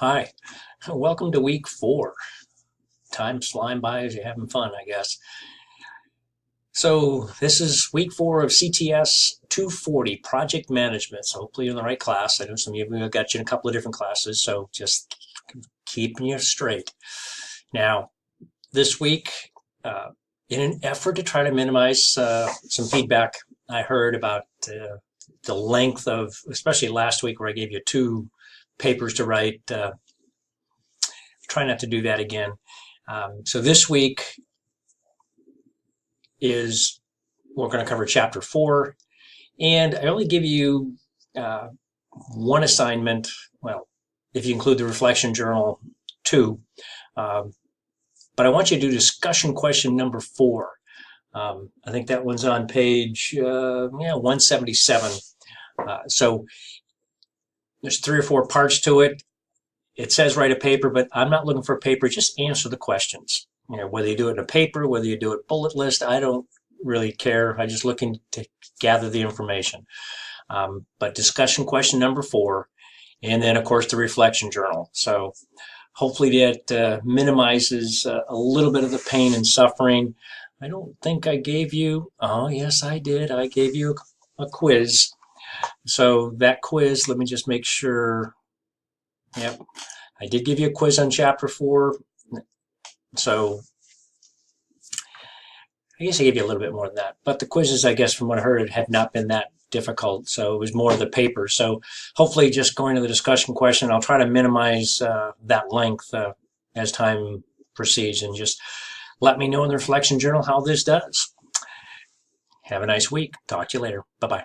Hi, welcome to week 4. Time's flying by as you're having fun, I guess. So this is week 4 of CTS-240, Project Management. So hopefully you're in the right class. I know some of you have got you in a couple of different classes, so just keeping you straight. Now, this week, in an effort to try to minimize some feedback I heard about the length of, especially last week where I gave you 2 papers to write, try not to do that again. So this week we're going to cover chapter 4, and I only give you one assignment. Well, if you include the reflection journal, 2. But I want you to do discussion question number 4. I think that one's on page 177. So there's 3 or 4 parts to it. It says write a paper, but I'm not looking for a paper. Just answer the questions. Whether you do it in a paper, whether you do it bullet list, I don't really care. I'm just looking to gather the information. But discussion question number 4, and then of course the reflection journal. So hopefully that minimizes a little bit of the pain and suffering. I don't think I gave you, oh yes I did, I gave you a quiz. So that quiz, let me just make sure. Yep, I did give you a quiz on chapter 4. So I guess I gave you a little bit more than that. But the quizzes, I guess, from what I heard, had not been that difficult. So it was more of the paper. So hopefully just going to the discussion question, I'll try to minimize that length as time proceeds, and just let me know in the reflection journal how this does. Have a nice week. Talk to you later. Bye-bye.